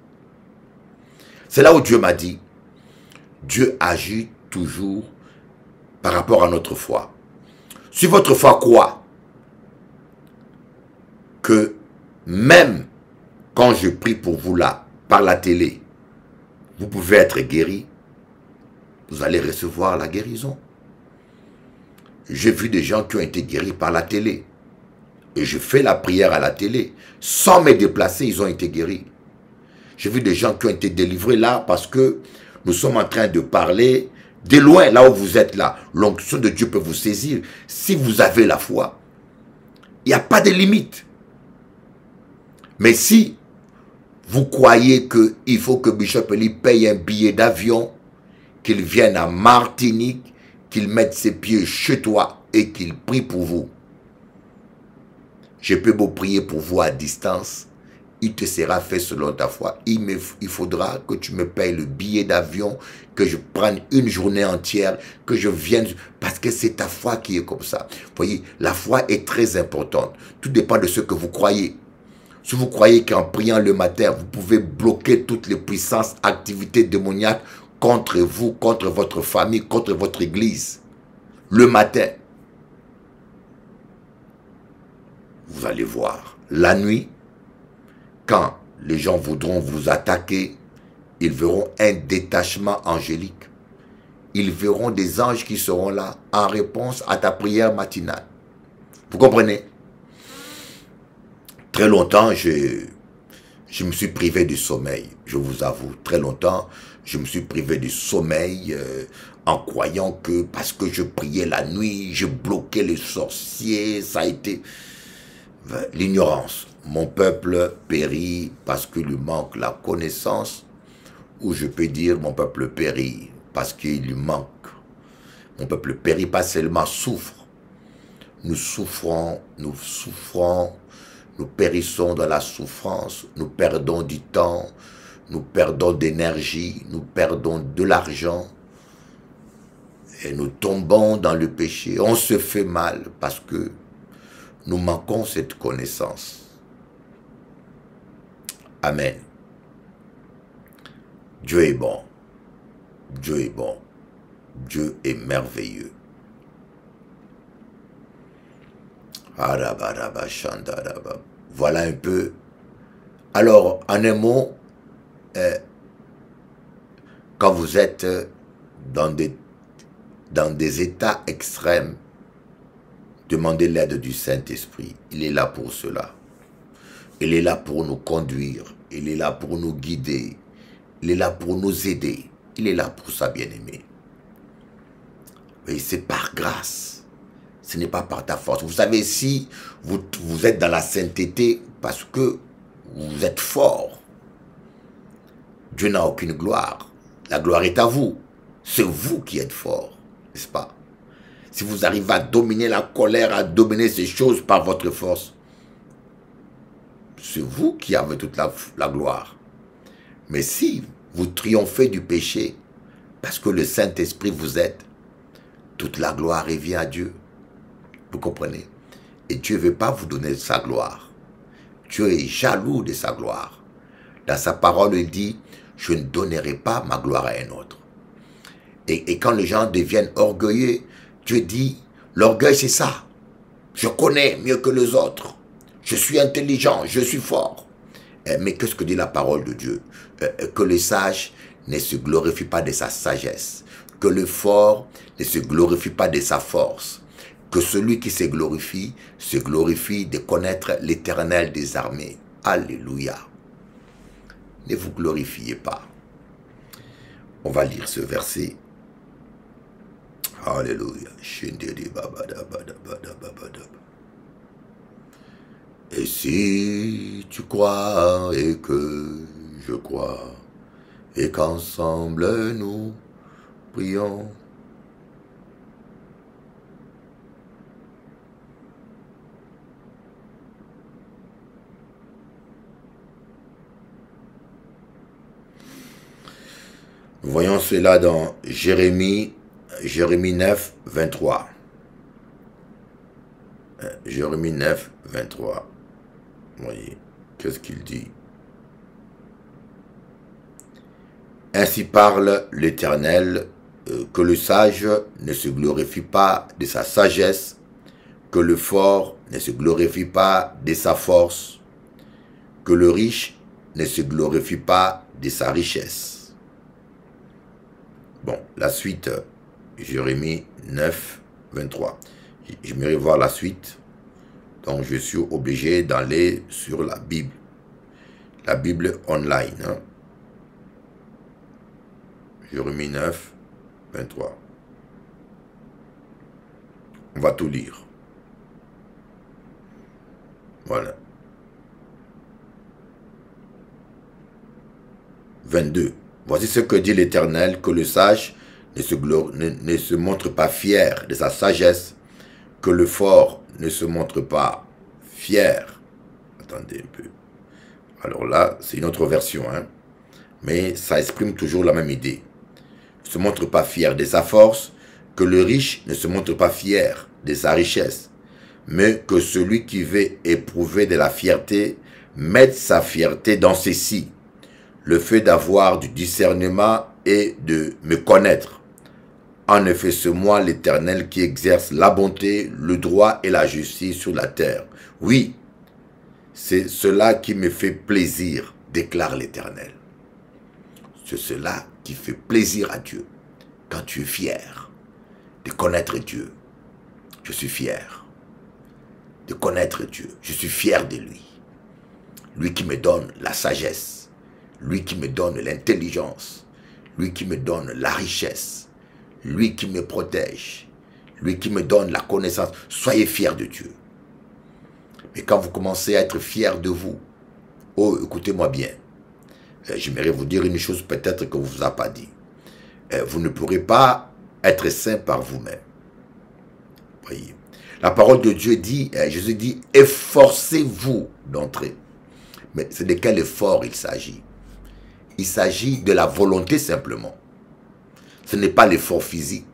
C'est là où Dieu m'a dit, Dieu agit toujours par rapport à notre foi. Si votre foi croit que même quand je prie pour vous là, par la télé, vous pouvez être guéri, vous allez recevoir la guérison. J'ai vu des gens qui ont été guéris par la télé. Et je fais la prière à la télé. Sans me déplacer, ils ont été guéris. J'ai vu des gens qui ont été délivrés là parce que nous sommes en train de parler de loin, là où vous êtes là. L'onction de Dieu peut vous saisir. Si vous avez la foi, il n'y a pas de limite. Mais si vous croyez qu'il faut que Bishop Eli paye un billet d'avion, qu'il vienne à Martinique, qu'il mette ses pieds chez toi et qu'il prie pour vous, je peux vous prier pour vous à distance, il te sera fait selon ta foi. Il faudra que tu me payes le billet d'avion, que je prenne une journée entière, que je vienne, parce que c'est ta foi qui est comme ça. Vous voyez, la foi est très importante. Tout dépend de ce que vous croyez. Si vous croyez qu'en priant le matin, vous pouvez bloquer toutes les puissances, activités démoniaques contre vous, contre votre famille, contre votre église, le matin, vous allez voir, la nuit, quand les gens voudront vous attaquer, ils verront un détachement angélique. Ils verront des anges qui seront là en réponse à ta prière matinale. Vous comprenez? Très longtemps, je me suis privé du sommeil, je vous avoue. Très longtemps, je me suis privé du sommeil en croyant que parce que je priais la nuit, je bloquais les sorciers, ça a été l'ignorance. Mon peuple périt parce qu'il lui manque la connaissance, ou je peux dire mon peuple périt parce qu'il lui manque. Mon peuple périt pas seulement souffre. Nous souffrons, nous périssons dans la souffrance, nous perdons du temps, nous perdons d'énergie, nous perdons de l'argent et nous tombons dans le péché. On se fait mal parce que nous manquons cette connaissance. Amen. Dieu est bon. Dieu est bon. Dieu est merveilleux. Voilà un peu. Alors, en un mot, quand vous êtes dans des états extrêmes, demandez l'aide du Saint-Esprit. Il est là pour cela. Il est là pour nous conduire. Il est là pour nous guider. Il est là pour nous aider. Il est là pour ça, bien-aimé. Mais c'est par grâce. Ce n'est pas par ta force. Vous savez, si vous êtes dans la sainteté parce que vous êtes fort, Dieu n'a aucune gloire. La gloire est à vous. C'est vous qui êtes fort, n'est-ce pas? Si vous arrivez à dominer la colère, à dominer ces choses par votre force, c'est vous qui avez toute la gloire. Mais si vous triomphez du péché, parce que le Saint-Esprit vous aide, toute la gloire revient à Dieu. Vous comprenez? Et Dieu ne veut pas vous donner sa gloire. Dieu est jaloux de sa gloire. Dans sa parole, il dit, je ne donnerai pas ma gloire à un autre. Et quand les gens deviennent orgueilleux, Dieu dit, l'orgueil c'est ça. Je connais mieux que les autres. Je suis intelligent, je suis fort. Mais qu'est-ce que dit la parole de Dieu? Que le sage ne se glorifie pas de sa sagesse. Que le fort ne se glorifie pas de sa force. Que celui qui se glorifie de connaître l'Éternel des armées. Alléluia. Ne vous glorifiez pas. On va lire ce verset. Alléluia. Et si tu crois et que je crois, et qu'ensemble nous prions. Voyons cela dans Jérémie 9, 23. Jérémie 9, 23. Voyez, qu'est-ce qu'il dit? Ainsi parle l'Éternel, que le sage ne se glorifie pas de sa sagesse, que le fort ne se glorifie pas de sa force, que le riche ne se glorifie pas de sa richesse. Bon, la suite, Jérémie 9, 23. J'aimerais voir la suite. Donc, je suis obligé d'aller sur la Bible. La Bible online. Hein. Jérémie 9, 23. On va tout lire. Voilà. 22. Voici ce que dit l'Éternel, que le sage ne se montre pas fier de sa sagesse, que le fort ne se montre pas fier. Attendez un peu. Alors là, c'est une autre version, hein. Mais ça exprime toujours la même idée. Ne se montre pas fier de sa force, que le riche ne se montre pas fier de sa richesse, mais que celui qui veut éprouver de la fierté mette sa fierté dans ceci, le fait d'avoir du discernement et de me connaître. En effet, c'est moi l'Éternel qui exerce la bonté, le droit et la justice sur la terre. Oui, c'est cela qui me fait plaisir, déclare l'Éternel. C'est cela qui fait plaisir à Dieu. Quand tu es fier de connaître Dieu, je suis fier de connaître Dieu. Je suis fier de lui. Lui qui me donne la sagesse. Lui qui me donne l'intelligence, lui qui me donne la richesse, lui qui me protège, lui qui me donne la connaissance. Soyez fiers de Dieu. Mais quand vous commencez à être fiers de vous, oh, écoutez-moi bien, j'aimerais vous dire une chose peut-être que vous ne vous a pas dit. Vous ne pourrez pas être saint par vous-même. Voyez. La parole de Dieu dit, Jésus dit, efforcez-vous d'entrer. Mais c'est de quel effort il s'agit? Il s'agit de la volonté simplement. Ce n'est pas l'effort physique.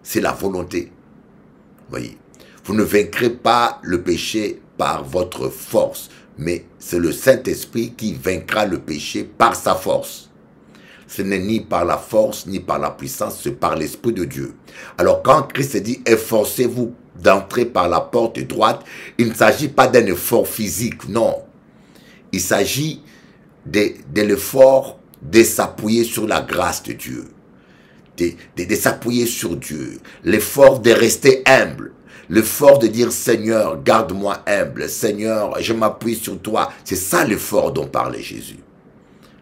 C'est la volonté. Voyez. Vous ne vaincrez pas le péché par votre force. Mais c'est le Saint-Esprit qui vaincra le péché par sa force. Ce n'est ni par la force, ni par la puissance, c'est par l'Esprit de Dieu. Alors quand Christ dit, efforcez-vous d'entrer par la porte droite, il ne s'agit pas d'un effort physique, non. Il s'agit de l'effort de s'appuyer sur la grâce de Dieu. De s'appuyer sur Dieu. L'effort de rester humble. L'effort de dire, Seigneur, garde-moi humble. Seigneur, je m'appuie sur toi. C'est ça l'effort dont parlait Jésus.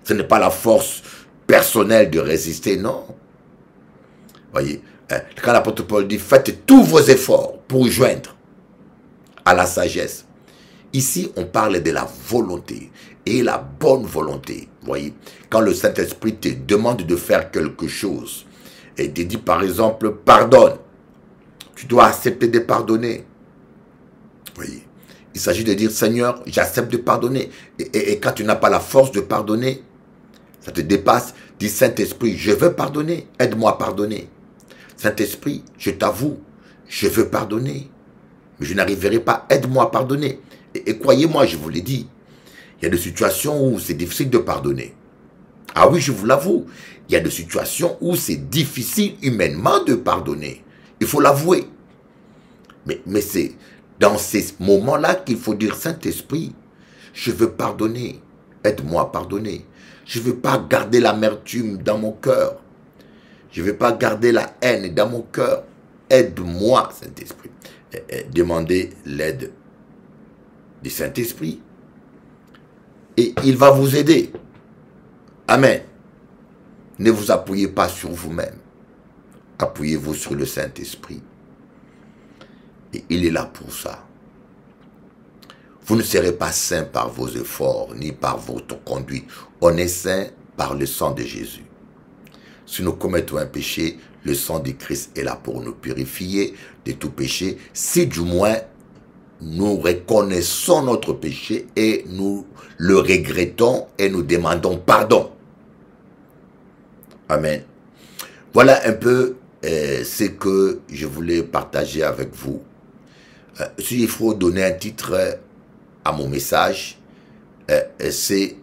Ce n'est pas la force personnelle de résister, non. Voyez, quand l'apôtre Paul dit, faites tous vos efforts pour joindre à la sagesse. Ici, on parle de la volonté et la bonne volonté. Voyez, quand le Saint-Esprit te demande de faire quelque chose et te dit par exemple, pardonne, tu dois accepter de pardonner. Voyez, il s'agit de dire, Seigneur, j'accepte de pardonner. Et quand tu n'as pas la force de pardonner, ça te dépasse, dis Saint-Esprit, je veux pardonner, aide-moi à pardonner. Saint-Esprit, je t'avoue, je veux pardonner, mais je n'arriverai pas, aide-moi à pardonner. Et croyez-moi, je vous l'ai dit, il y a des situations où c'est difficile de pardonner. Ah oui, je vous l'avoue, il y a des situations où c'est difficile humainement de pardonner. Il faut l'avouer. Mais c'est dans ces moments-là qu'il faut dire, Saint-Esprit, je veux pardonner, aide-moi à pardonner. Je ne veux pas garder l'amertume dans mon cœur. Je ne veux pas garder la haine dans mon cœur. Aide-moi, Saint-Esprit. Demandez l'aide du Saint-Esprit. Et il va vous aider. Amen. Ne vous appuyez pas sur vous-même. Appuyez-vous sur le Saint-Esprit. Et il est là pour ça. Vous ne serez pas saint par vos efforts, ni par votre conduite. On est saint par le sang de Jésus. Si nous commettons un péché, le sang de Christ est là pour nous purifier de tout péché. Si du moins, nous reconnaissons notre péché et nous le regrettons et nous demandons pardon. Amen. Voilà un peu ce que je voulais partager avec vous. S'il faut donner un titre à mon message, c'est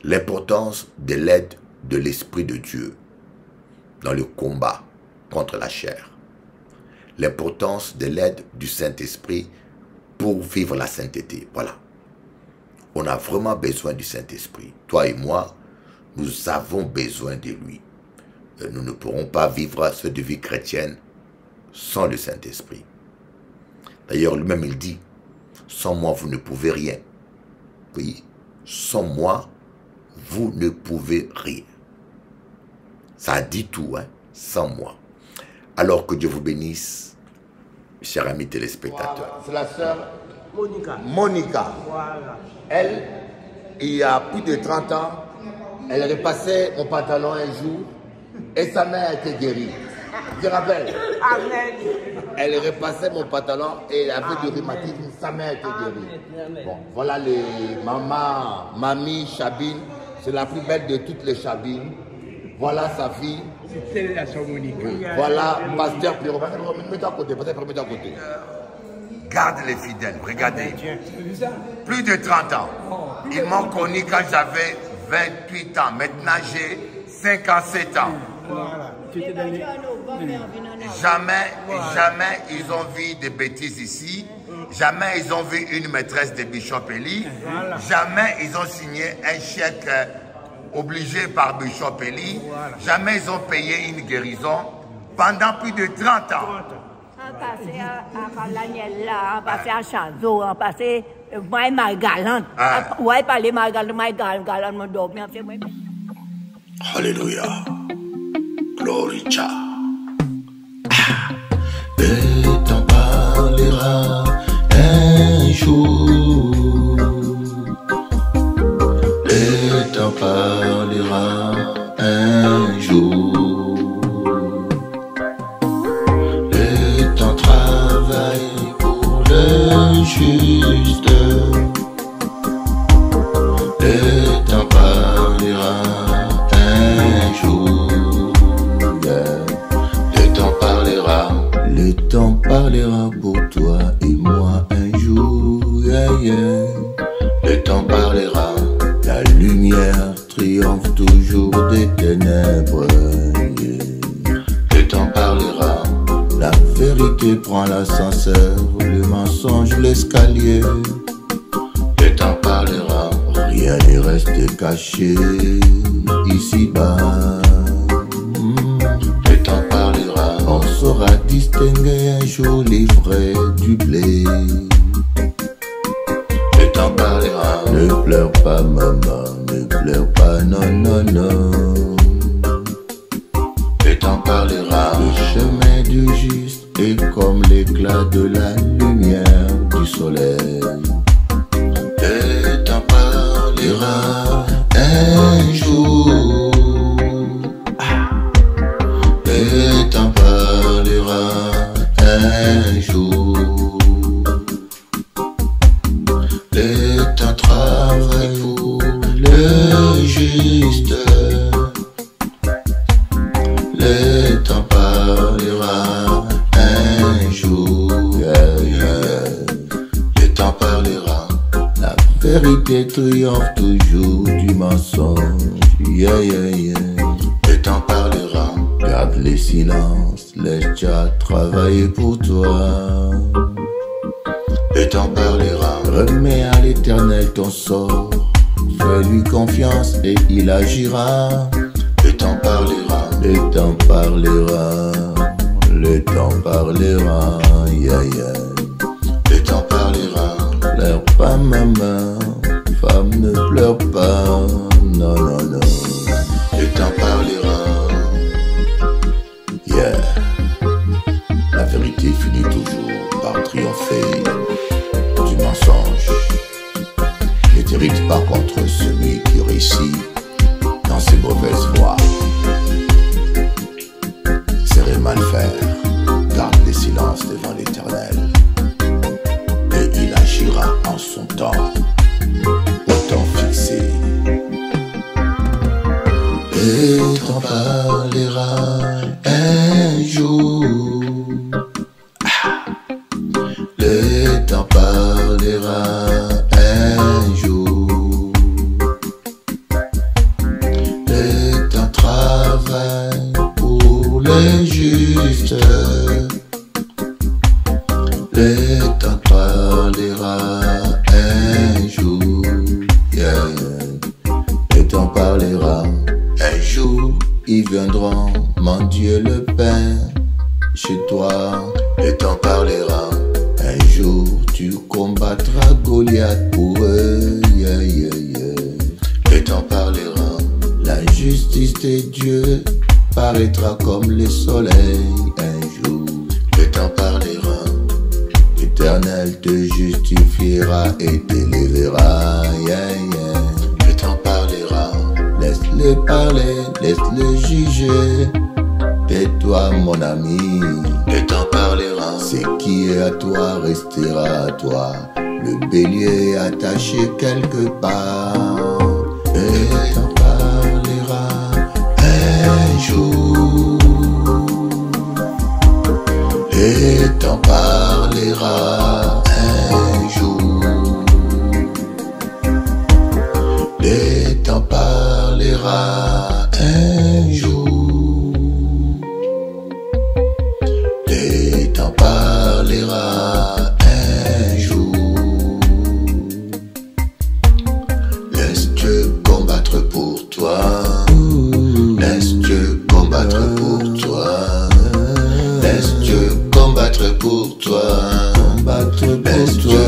l'importance de l'aide de l'Esprit de Dieu dans le combat contre la chair. L'importance de l'aide du Saint-Esprit pour vivre la sainteté. Voilà. On a vraiment besoin du Saint-Esprit. Toi et moi, nous avons besoin de lui. Nous ne pourrons pas vivre cette vie chrétienne sans le Saint-Esprit. D'ailleurs, lui-même, il dit, sans moi, vous ne pouvez rien. Oui, sans moi, vous ne pouvez rien. Ça dit tout, hein, sans moi. Alors que Dieu vous bénisse, chers amis téléspectateurs. C'est la sœur Monica. Voilà. Elle, il y a plus de 30 ans, elle repassait mon pantalon un jour et sa mère était guérie. Je rappelle. Amen. Elle repassait mon pantalon et elle avait du rhumatisme, sa mère était guérie. Bon, voilà les mamie Chabine, c'est la plus belle de toutes les Chabines. Voilà sa fille. C'est la sœur Monica. Oui. Voilà, pasteur Pierrot. Mets-toi à côté, pasteur, mets-toi à côté. Garde les fidèles, regardez. Plus de 30 ans. Ils m'ont connu quand j'avais 28 ans. Maintenant, j'ai 57 ans. Voilà. Jamais ils ont vu des bêtises ici. Jamais ils ont vu une maîtresse de Bishop Eli. Jamais ils ont signé un chèque obligé par Bishop Eli. Jamais ils ont payé une guérison pendant plus de 30 ans. Passé à l'Agnella, passé à Chanzo, passé à Margalante. Ouais, parler Margalante, dormir. Alléluia. Glory cha. Et t'en parlera un jour. Et t'en parlera un jour. Et t'en travaille pour le juste. Et t'en parlera un jour. Le temps parlera pour toi et moi un jour, yeah, yeah. Le temps parlera, la lumière triomphe toujours des ténèbres, yeah. Le temps parlera, la vérité prend l'ascenseur, le mensonge l'escalier. Le temps parlera. Rien n'est resté caché ici-bas. Le temps parlera, on saura distinguer un jour les vrais du blé. Le temps parlera, ne pleure pas maman, ne pleure pas, non, non, non. Le temps parlera, le chemin du juste est comme l'éclat de la lumière du soleil. Le temps parlera un jour. Le temps parlera un jour. Le temps travaille pour le juste. Le temps parlera un jour. Le temps parlera. La vérité triomphe toujours du mensonge. Le temps parlera. Garde les silences, laisse Jah travailler pour toi. Le temps parlera. Remets à l'Éternel ton sort. Fais-lui confiance et il agira. Le temps parlera. Le temps parlera. Le temps parlera. Le temps parlera. Pleure pas maman, femme ne pleure pas. Non, non, non. Le temps parlera. La vérité finit toujours par triompher du mensonge. Ne t'irrite pas contre celui qui réussit dans ses mauvaises voies. C'est mal faire, garde les silences devant l'Éternel, et il agira en son temps, au temps fixé. Et t'en parlera un jour. Le temps parlera un jour. Le temps travaille pour les justes. Le temps parlera un jour. Le temps parlera. Un jour, ils viendront mendier le pain chez toi. Le temps parlera. Un jour, tu combattras Goliath pour eux. Le temps parlera. La justice de Dieu paraîtra comme le soleil un jour. Le temps parlera. L'Éternel te justifiera et t'élèvera. Le temps parlera. Laisse-le parler, laisse-le juger. Tais-toi mon ami, le temps parlera. Ce qui est à toi restera à toi. Le bélier est attaché quelque part. Le temps parlera un jour. Le temps parlera un jour. Le temps parlera un jour. Le temps parlera un jour. Laisse Dieu combattre pour toi. Laisse Dieu combattre pour toi. Laisse Dieu combattre pour toi. Laisse Dieu